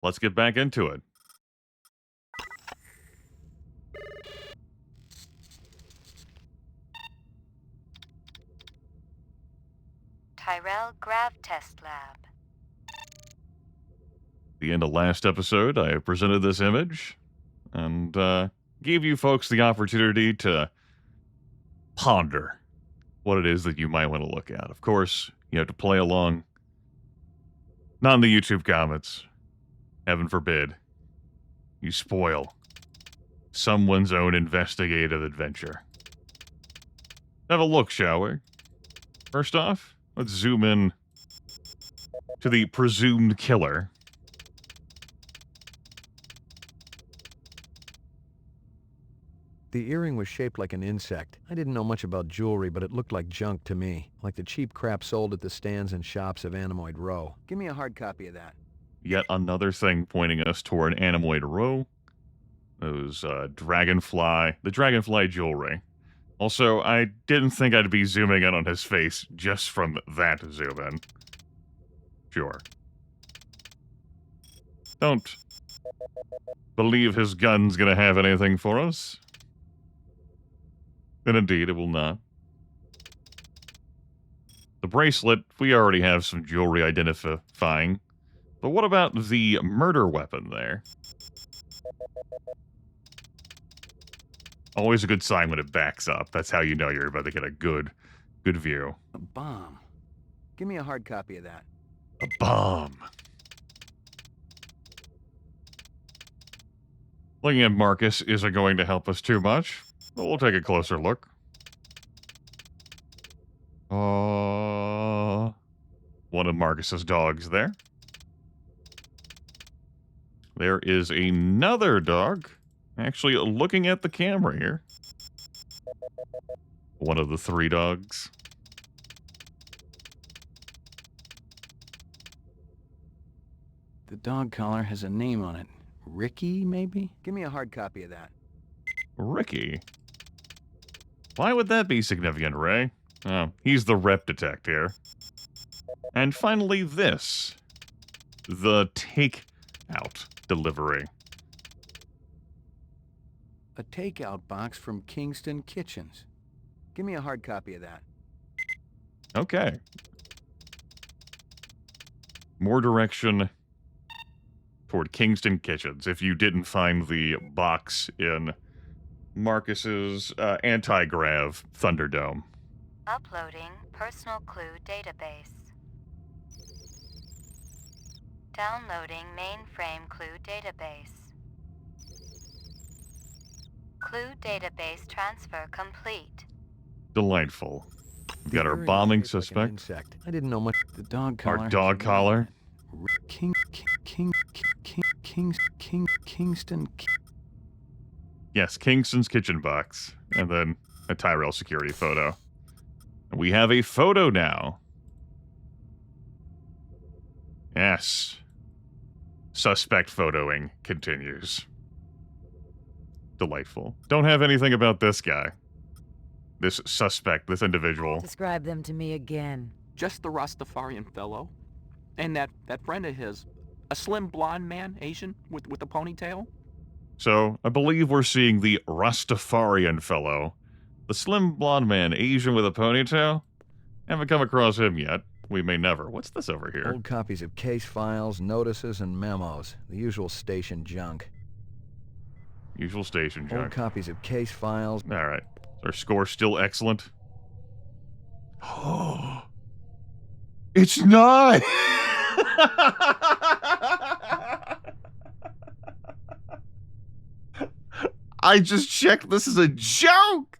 let's get back into it. Tyrell Grav Test Lab. The end of last episode, I presented this image and gave you folks the opportunity to ponder what it is that you might want to look at. Of course, you have to play along. Not in the YouTube comments. Heaven forbid you spoil someone's own investigative adventure. Have a look, shall we? First off, let's zoom in to the presumed killer. The earring was shaped like an insect. I didn't know much about jewelry, but it looked like junk to me. Like the cheap crap sold at the stands and shops of Animoid Row. Give me a hard copy of that. Yet another thing pointing us toward Animoid Row. Those the dragonfly jewelry. Also, I didn't think I'd be zooming in on his face just from that zoom in. Sure. Don't believe his gun's gonna have anything for us. And indeed, it will not. The bracelet, we already have some jewelry identifying. But what about the murder weapon there? Always a good sign when it backs up. That's how you know you're about to get a good view. A bomb. Give me a hard copy of that. A bomb. Looking at Marcus isn't going to help us too much, but we'll take a closer look. One of Marcus's dogs there. There is another dog, actually looking at the camera here. One of the 3 dogs. The dog collar has a name on it. Ricky, maybe? Give me a hard copy of that. Ricky? Why would that be significant, Ray? Oh, he's the rep detective. And finally this. The take-out delivery. A takeout box from Kingston Kitchens. Give me a hard copy of that. Okay. More direction toward Kingston Kitchens if you didn't find the box in Marcus's anti-grav Thunderdome. Uploading personal clue database. Downloading mainframe clue database. Clue database transfer complete. Delightful. We've got our earring was bombing shaped like an suspect. insect. I didn't know much. The dog collar. Our dog collar. Kingston. Yes, Kingston's kitchen box. And then a Tyrell security photo. And we have a photo now. Yes. Suspect photoing continues. Delightful. Don't have anything about this guy. This suspect, this individual. Describe them to me again. Just the Rastafarian fellow. And that friend of his. A slim blonde man, Asian, with a ponytail. So, I believe we're seeing the Rastafarian fellow. The slim blonde man, Asian with a ponytail? Haven't come across him yet. We may never. What's this over here? Old copies of case files, notices, and memos. The usual station junk. Usual station Old junk. copies of case files. Alright. Is our score still excellent? Oh, it's not! I just checked. This is a joke!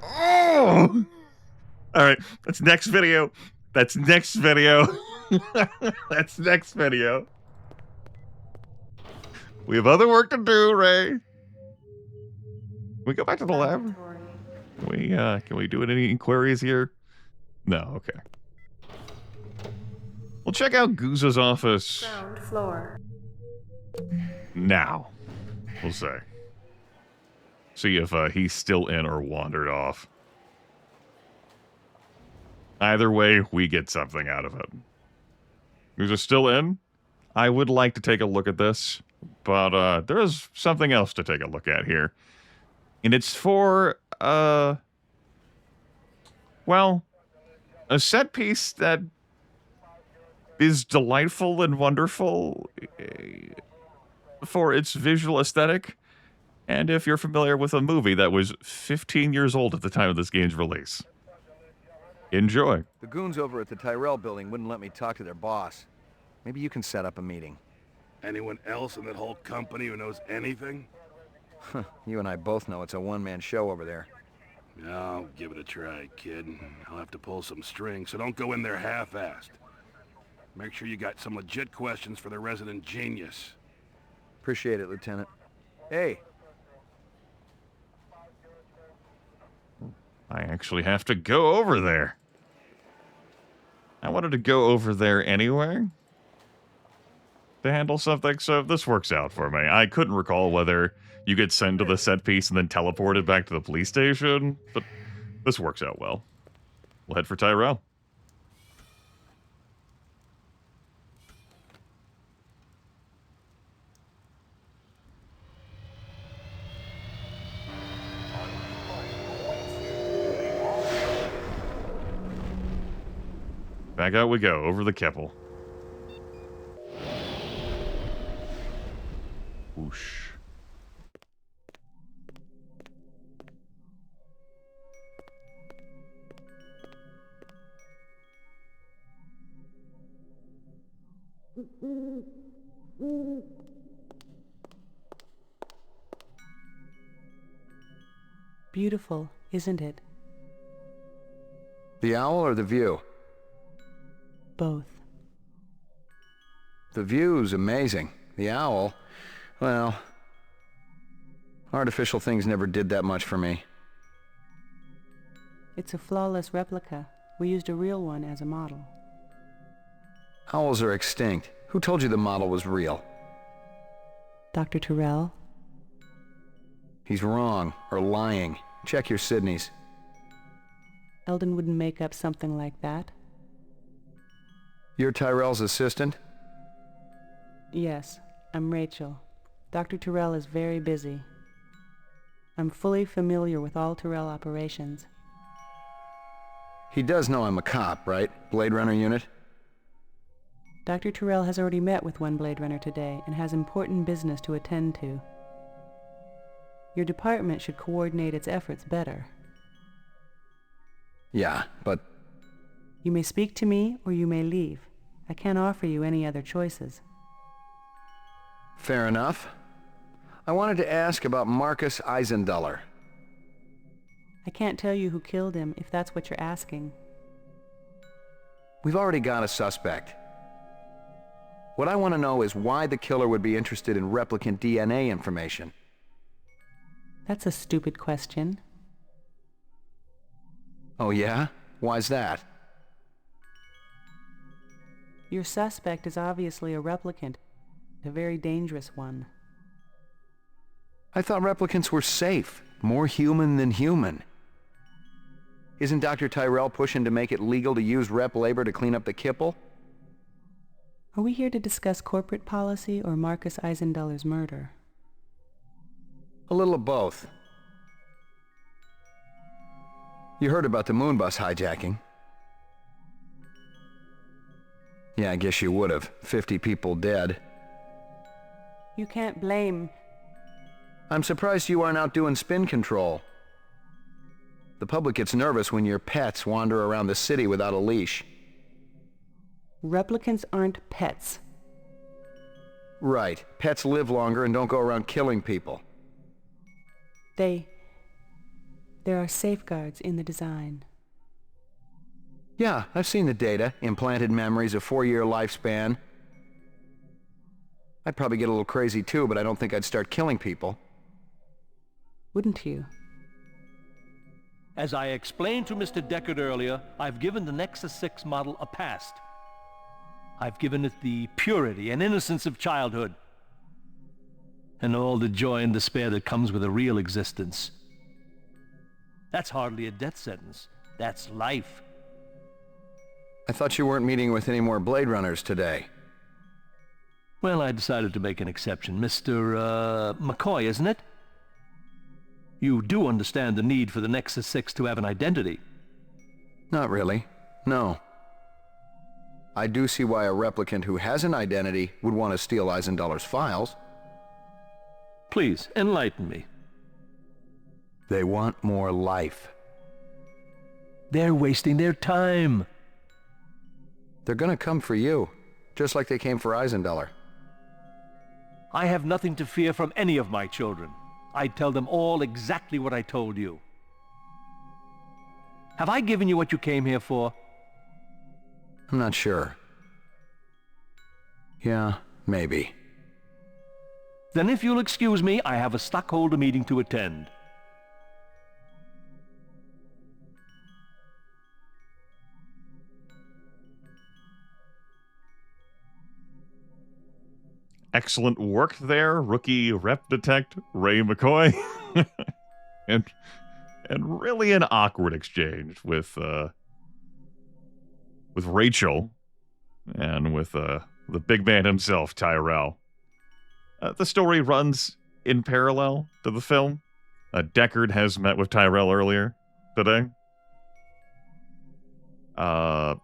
Oh! Alright, that's next video. That's next video. That's next video. We have other work to do, Ray. Can we go back to the lab? Can we do any inquiries here? No, okay. We'll check out Guza's office. Ground floor. Now. We'll say. See if he's still in or wandered off. Either way, we get something out of it. Guza's still in? I would like to take a look at this, but there's something else to take a look at here. And it's for, well, a set piece that is delightful and wonderful for its visual aesthetic. And if you're familiar with a movie that was 15 years old at the time of this game's release. Enjoy. The goons over at the Tyrell building wouldn't let me talk to their boss. Maybe you can set up a meeting. Anyone else in that whole company who knows anything? You and I both know it's a one-man show over there. I'll give it a try, kid. I'll have to pull some strings, so don't go in there half-assed. Make sure you got some legit questions for the resident genius. Appreciate it, Lieutenant. Hey, I actually have to go over there. I wanted to go over there anyway to handle something, so this works out for me. I couldn't recall whether you get sent to the set piece and then teleported back to the police station, but this works out well. We'll head for Tyrell. Back out we go, over the Keppel. Whoosh. Beautiful, isn't it? the owl or the view? Both. The view's amazing. The owl, well, artificial things never did that much for me. It's a flawless replica. We used a real one as a model. Owls are extinct. Who told you the model was real? Dr. Tyrell? He's wrong, or lying. Check your Sydneys. Eldon wouldn't make up something like that. You're Tyrell's assistant? Yes, I'm Rachel. Dr. Tyrell is very busy. I'm fully familiar with all Tyrell operations. He does know I'm a cop, right? Blade Runner unit? Dr. Tyrell has already met with one Blade Runner today and has important business to attend to. Your department should coordinate its efforts better. Yeah, but... You may speak to me or you may leave. I can't offer you any other choices. Fair enough. I wanted to ask about Marcus Eisenduller. I can't tell you who killed him if that's what you're asking. We've already got a suspect. What I want to know is why the killer would be interested in replicant DNA information. That's a stupid question. Oh yeah? Why's that? Your suspect is obviously a replicant, a very dangerous one. I thought replicants were safe, more human than human. Isn't Dr. Tyrell pushing to make it legal to use rep labor to clean up the kipple? Are we here to discuss corporate policy or Marcus Eisenduller's murder? A little of both. You heard about the moon bus hijacking? Yeah, I guess you would have. 50 people dead. You can't blame... I'm surprised you aren't out doing spin control. The public gets nervous when your pets wander around the city without a leash. Replicants aren't pets. Right. Pets live longer and don't go around killing people. There are safeguards in the design. Yeah, I've seen the data. Implanted memories, a 4-year lifespan. I'd probably get a little crazy too, but I don't think I'd start killing people. Wouldn't you? As I explained to Mr. Deckard earlier, I've given the Nexus 6 model a past. I've given it the purity and innocence of childhood, and all the joy and despair that comes with a real existence. That's hardly a death sentence. That's life. I thought you weren't meeting with any more Blade Runners today. Well, I decided to make an exception. Mr. McCoy, isn't it? You do understand the need for the Nexus 6 to have an identity. Not really. No. I do see why a replicant who has an identity would want to steal Eisendoller's files. Please, enlighten me. They want more life. They're wasting their time. They're gonna come for you, just like they came for Eisendoller. I have nothing to fear from any of my children. I'd tell them all exactly what I told you. Have I given you what you came here for? I'm not sure. Yeah, maybe. Then if you'll excuse me, I have a stockholder meeting to attend. Excellent work there, rookie rep detect Ray McCoy. and really an awkward exchange with Rachel and with the big man himself, Tyrell. The story runs in parallel to the film. Deckard has met with Tyrell earlier today.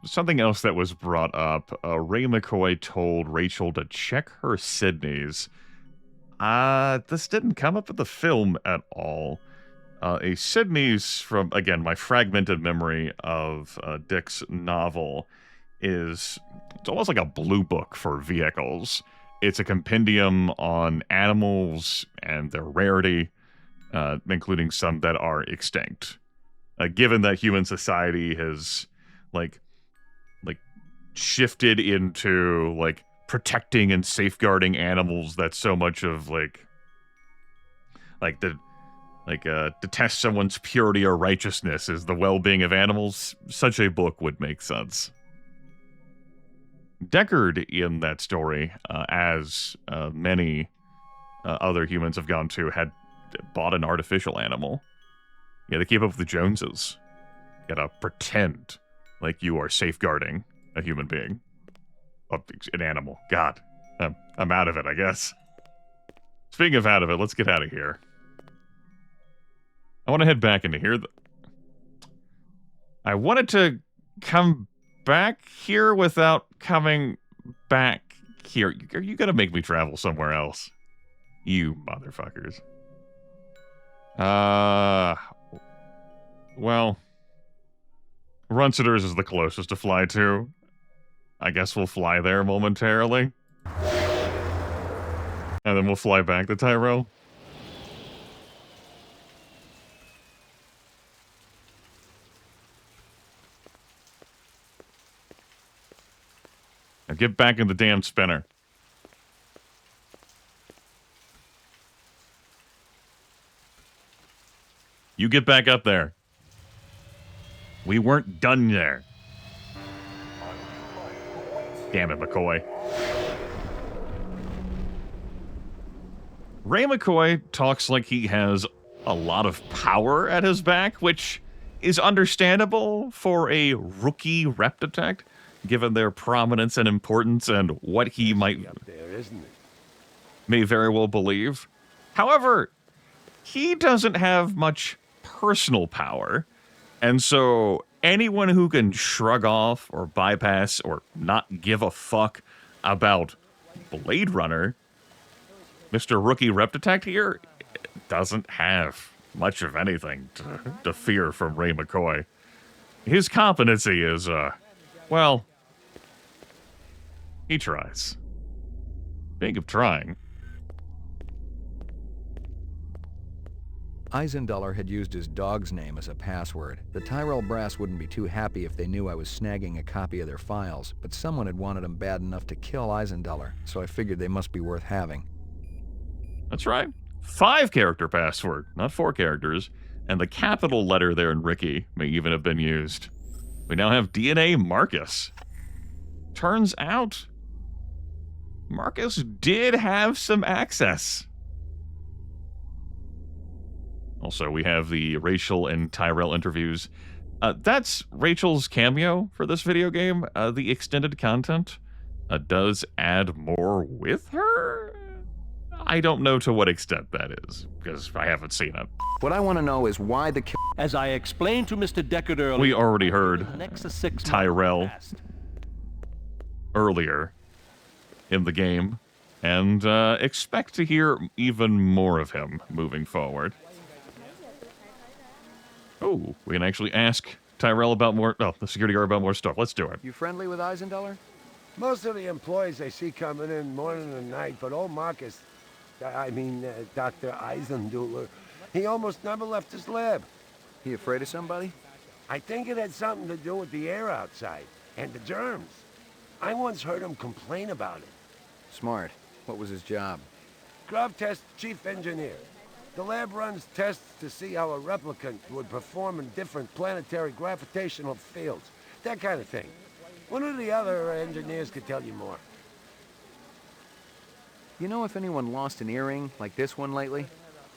Something else that was brought up, Ray McCoy told Rachel to check her Sydneys. This didn't come up in the film at all. A Sydneys, from, again, my fragmented memory of Dick's novel, it's almost like a blue book for vehicles. It's a compendium on animals and their rarity, including some that are extinct. Given that human society has like shifted into like protecting and safeguarding animals, that so much of to test someone's purity or righteousness is the well-being of animals, such a book would make sense. Deckard in that story, as many other humans have gone to, had bought an artificial animal. You gotta keep up with the Joneses. You gotta pretend like you are safeguarding a human being. Oh, an animal. God. I'm out of it, I guess. Speaking of out of it, let's get out of here. I want to head back into here. I wanted to come back here without coming back here. You gotta make me travel somewhere else. You motherfuckers. Well, Runcitors is the closest to fly to. I guess we'll fly there momentarily. And then we'll fly back to Tyrell. Now get back in the damn spinner. You get back up there. We weren't done there. Damn it, McCoy. Ray McCoy talks like he has a lot of power at his back, which is understandable for a rookie rep detect, given their prominence and importance and what he might may very well believe. However, he doesn't have much personal power, and so anyone who can shrug off or bypass or not give a fuck about Blade Runner, Mr. Rookie Rep Detect here, doesn't have much of anything to fear from Ray McCoy. His competency is, well, he tries. Speaking of trying, Eisendoller had used his dog's name as a password. The Tyrell brass wouldn't be too happy if they knew I was snagging a copy of their files, but someone had wanted him bad enough to kill Eisendoller, so I figured they must be worth having. That's right. 5-character password, not 4 characters, and the capital letter there in Ricky may even have been used. We now have DNA Marcus. Turns out, Marcus did have some access. Also, we have the Rachel and Tyrell interviews. That's Rachel's cameo for this video game, the extended content. does add more with her. I don't know to what extent that is, because I haven't seen it. What I want to know is why the kill... As I explained to Mr. Deckard earlier, We already the heard Nexus 6 Tyrell passed. earlier in the game, and expect to hear even more of him moving forward. Oh, we can actually ask Tyrell about more... Oh, the security guard about more stuff. Let's do it. You friendly with Eisenduller? Most of the employees I see coming in morning and night, but old Marcus, Dr. Eisenduller, he almost never left his lab. He afraid of somebody? I think it had something to do with the air outside, and the germs. I once heard him complain about it. Smart. What was his job? Grub Test Chief Engineer. The lab runs tests to see how a replicant would perform in different planetary gravitational fields. That kind of thing. One of the other engineers could tell you more. You know if anyone lost an earring like this one lately?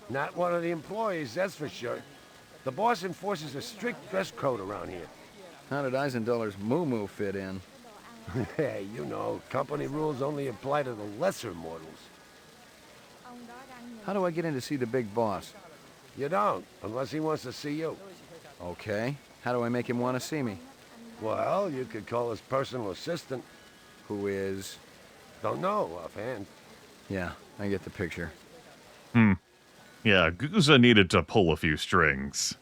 Not one of the employees, that's for sure. The boss enforces a strict dress code around here. How did Eisenduller's moo-moo fit in? Hey, you know, company rules only apply to the lesser mortals. How do I get in to see the big boss? You don't, unless he wants to see you. Okay. How do I make him want to see me? Well, you could call his personal assistant. Who is? Don't know offhand. Yeah, I get the picture. Yeah, Guza needed to pull a few strings.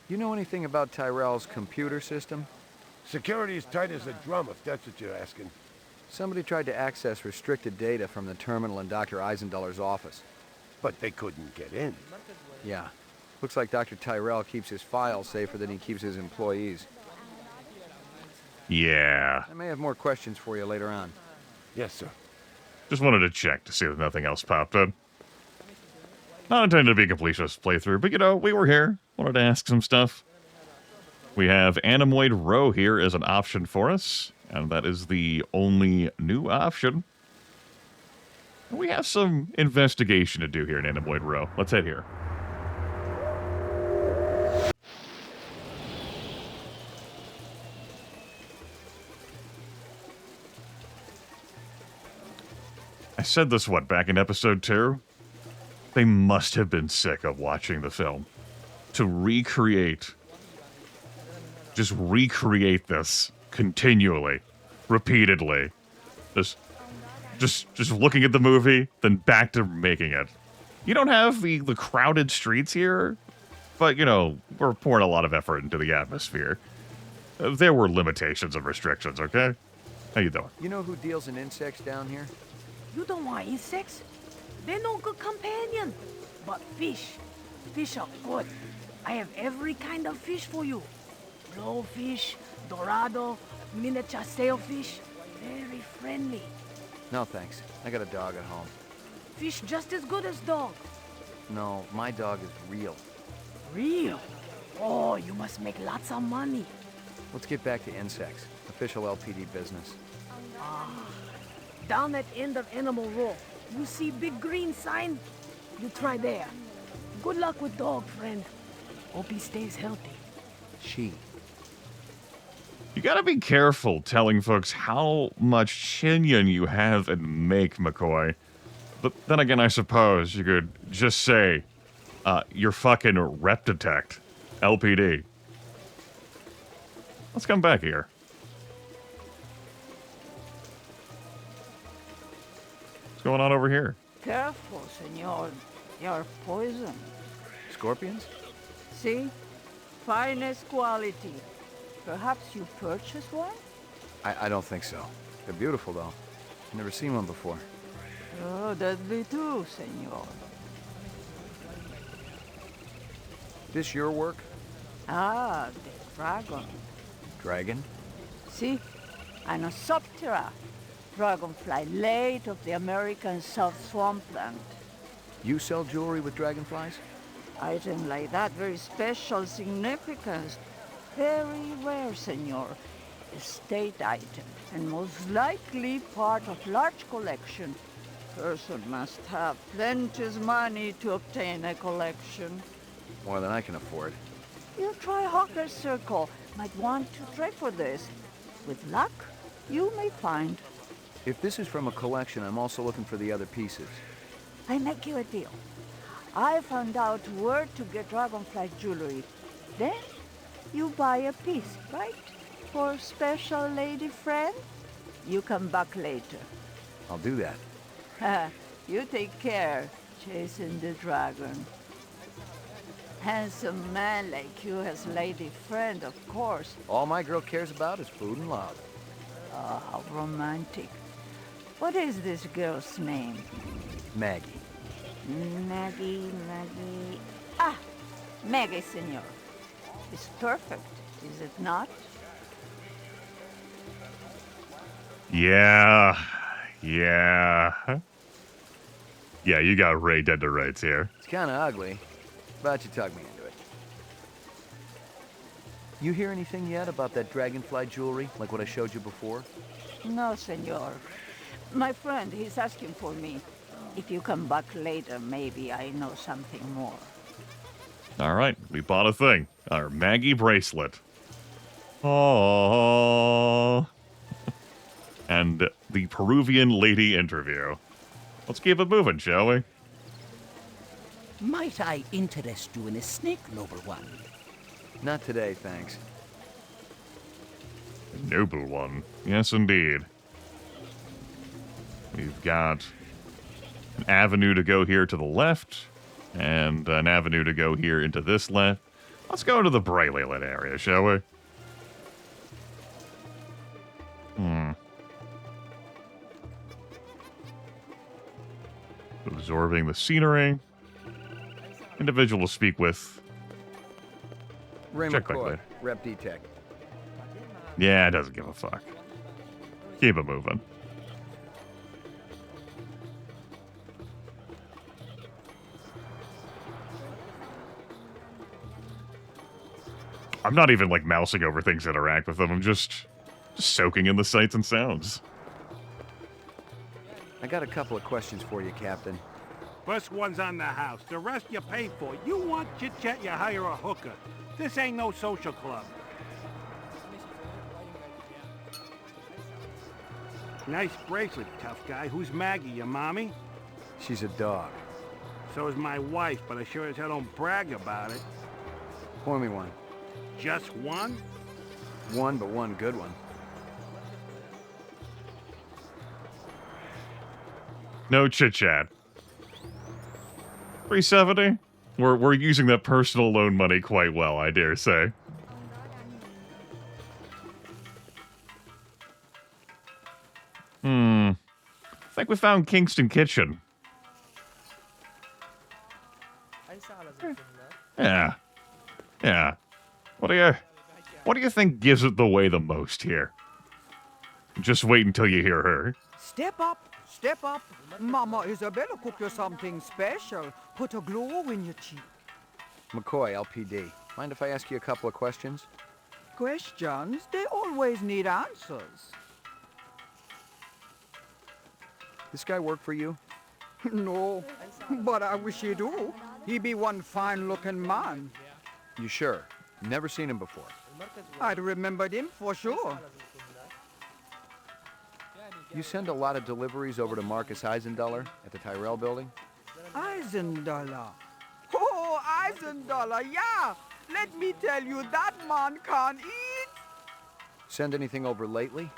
You know anything about Tyrell's computer system? Security is tight as a drum, if that's what you're asking. Somebody tried to access restricted data from the terminal in Dr. Eisenduller's office. But they couldn't get in. Yeah. Looks like Dr. Tyrell keeps his files safer than he keeps his employees. Yeah. I may have more questions for you later on. Yes, sir. Just wanted to check to see that nothing else popped up. Not intended to be a completionist playthrough, but you know, we were here. Wanted to ask some stuff. We have Animoid Row here as an option for us, and that is the only new option. We have some investigation to do here in Animoid Row. Let's head here. I said this, back in episode 2? They must have been sick of watching the film. To just recreate this continually, repeatedly. Just looking at the movie, then back to making it. You don't have the crowded streets here, but, you know, we're pouring a lot of effort into the atmosphere. There were limitations and restrictions, okay? How you doing? You know who deals in insects down here? You don't want insects? They're no good companion. But fish. Fish are good. I have every kind of fish for you. Blowfish, dorado, miniature sailfish. Very friendly. No, thanks. I got a dog at home. Fish just as good as dog. No, my dog is real. Real? Oh, you must make lots of money. Let's get back to insects. Official LPD business. Down at end of Animal Row, you see big green sign? You try there. Good luck with dog, friend. Hope he stays healthy. She. You gotta be careful telling folks how much chinion you have and make, McCoy. But then again, I suppose you could just say, you're fucking rep detect, LPD. Let's come back here. What's going on over here? Careful, senor. You're poison. Scorpions? See? Finest quality. Perhaps you purchased one? I don't think so. They're beautiful, though. Never seen one before. Oh, deadly too, senor. This your work? Ah, the dragon. Dragon? See? Anosoptera. Dragonfly late of the American South Swampland. You sell jewelry with dragonflies? Item like that, very special significance. Very rare, senor. Estate item, and most likely part of large collection. Person must have plenty money to obtain a collection. More than I can afford. You try Hawker's Circle. Might want to try for this. With luck, you may find. If this is from a collection, I'm also looking for the other pieces. I make you a deal. I found out where to get dragonfly jewelry. Then you buy a piece, right? For special lady friend? You come back later. I'll do that. You take care, chasing the dragon. Handsome man like you has lady friend, of course. All my girl cares about is food and love. Oh, how romantic. What is this girl's name? Maggie. Maggie. Ah, Maggie, senor. It's perfect, is it not? Yeah. Yeah, you got Ray dead to rights here. It's kind of ugly, but you talked me into it. You hear anything yet about that dragonfly jewelry, like what I showed you before? No, senor. My friend, he's asking for me. If you come back later, maybe I know something more. All right, we bought a thing. Our Maggie bracelet. Oh. And the Peruvian lady interview. Let's keep it moving, shall we? Might I interest you in a snake, noble one? Not today, thanks. Noble one. Yes, indeed. We've got an avenue to go here to the left, and an avenue to go here into this left. Let's go to the brightly lit area, shall we? Absorbing the scenery. Individual to speak with. Ray Check back McCoy, later. Rep D-Tech. Yeah, it doesn't give a fuck. Keep it moving. I'm not even, like, mousing over things that interact with them. I'm just soaking in the sights and sounds. I got a couple of questions for you, Captain. First one's on the house. The rest you pay for. You want chit-chat, you hire a hooker. This ain't no social club. Nice bracelet, tough guy. Who's Maggie, your mommy? She's a dog. So is my wife, but I sure as hell don't brag about it. Pour me one. Just one? One, but one good one. No chit-chat. 370? We're using that personal loan money quite well, I dare say. I think we found Kingston Kitchen. Yeah. Yeah. What do you think gives it away the most here? Just wait until you hear her. Step up, step up. Mama Isabella cook you something special. Put a glow in your cheek. McCoy, LPD. Mind if I ask you a couple of questions? Questions? They always need answers. This guy work for you? No, but I wish he do. He be one fine-looking man. You sure? Never seen him before. I'd remembered him for sure. You send a lot of deliveries over to Marcus Eisendaler at the Tyrell building? Eisendaler. Oh, Eisendaler, yeah. Let me tell you, that man can't eat. Send anything over lately?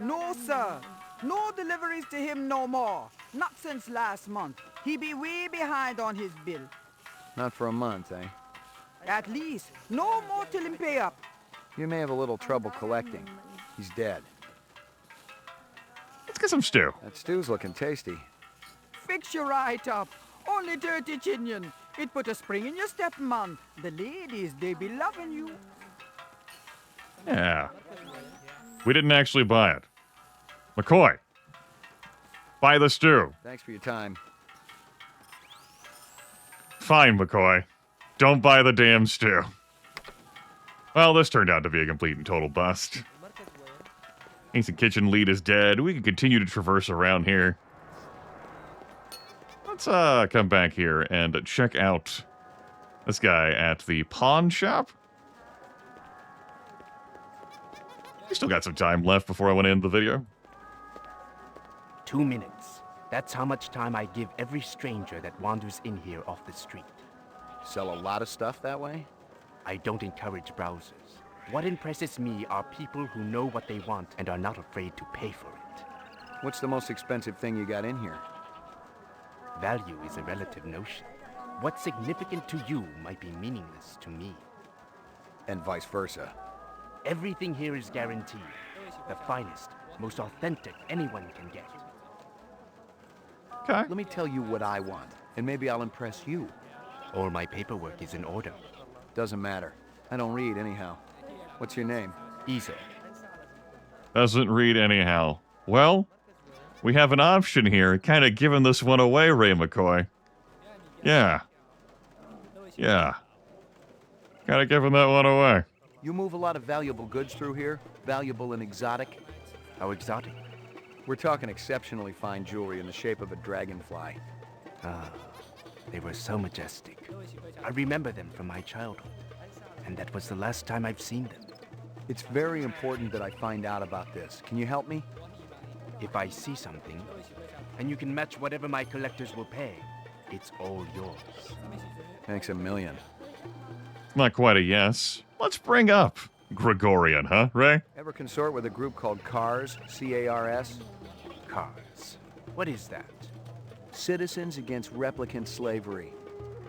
No, sir. No deliveries to him no more. Not since last month. He be way behind on his bill. Not for a month, eh? At least. No more till him pay up. You may have a little trouble collecting. He's dead. Let's get some stew. That stew's looking tasty. Fix you right up. Only 30 chinion. It put a spring in your step, man. The ladies, they be loving you. Yeah. We didn't actually buy it. McCoy, buy the stew. Thanks for your time. Fine, McCoy. Don't buy the damn stew. Well, this turned out to be a complete and total bust. Kingston Kitchen lead is dead. We can continue to traverse around here. Let's come back here and check out this guy at the pawn shop. We still got some time left before I want to end the video. 2 minutes. That's how much time I give every stranger that wanders in here off the street. Sell a lot of stuff that way? I don't encourage browsers. What impresses me are people who know what they want and are not afraid to pay for it. What's the most expensive thing you got in here? Value is a relative notion. What's significant to you might be meaningless to me. And vice versa. Everything here is guaranteed. The finest, most authentic anyone can get. Okay. Let me tell you what I want, and maybe I'll impress you. Or my paperwork is in order. Doesn't matter. I don't read anyhow. What's your name? Easel. Doesn't read anyhow. Well, we have an option here, kind of giving this one away, Ray McCoy. Yeah. Yeah. Kind of giving that one away. You move a lot of valuable goods through here? Valuable and exotic? How exotic? We're talking exceptionally fine jewelry in the shape of a dragonfly. Ah, they were so majestic. I remember them from my childhood. And that was the last time I've seen them. It's very important that I find out about this. Can you help me? If I see something, and you can match whatever my collectors will pay, it's all yours. Thanks a million. Not quite a yes. Let's bring up Gregorian, huh, Ray? Ever consort with a group called CARS? C-A-R-S? CARS. What is that? Citizens Against Replicant Slavery.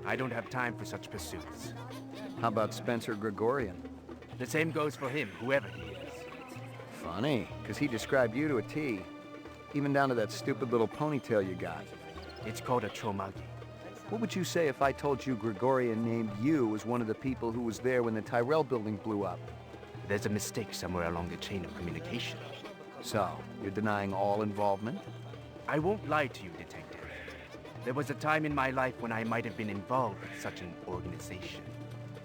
I don't have time for such pursuits. How about Spencer Gregorian? The same goes for him, whoever he is. Funny, because he described you to a T. Even down to that stupid little ponytail you got. It's called a tromagi. What would you say if I told you Gregorian named you as one of the people who was there when the Tyrell building blew up? There's a mistake somewhere along the chain of communication. So, you're denying all involvement? I won't lie to you, Detective. There was a time in my life when I might have been involved with such an organization.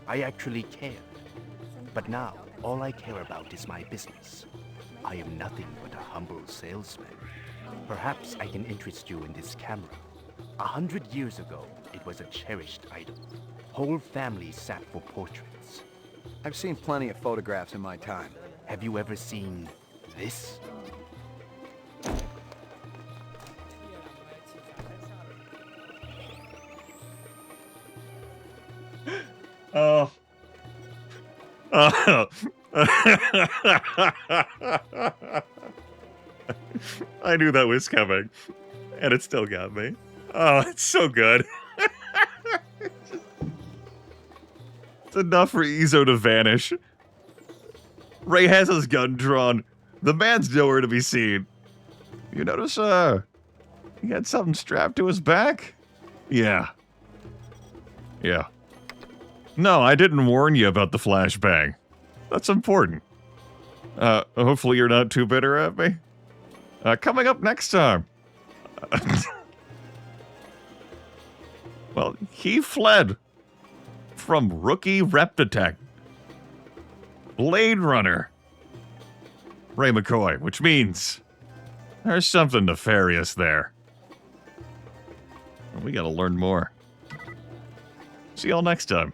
I actually cared. But now, all I care about is my business. I am nothing but a humble salesman. Perhaps I can interest you in this camera. 100 years ago, it was a cherished item. Whole families sat for portraits. I've seen plenty of photographs in my time. Have you ever seen this? Oh. I knew that was coming, and it still got me. Oh, it's so good. It's enough for Izzo to vanish. Ray has his gun drawn. The man's nowhere to be seen. You notice, he had something strapped to his back? Yeah. Yeah. No, I didn't warn you about the flashbang. That's important. Hopefully you're not too bitter at me. Coming up next time. Well, he fled from rookie Reptitech. Blade Runner. Ray McCoy, which means there's something nefarious there. We gotta learn more. See y'all next time.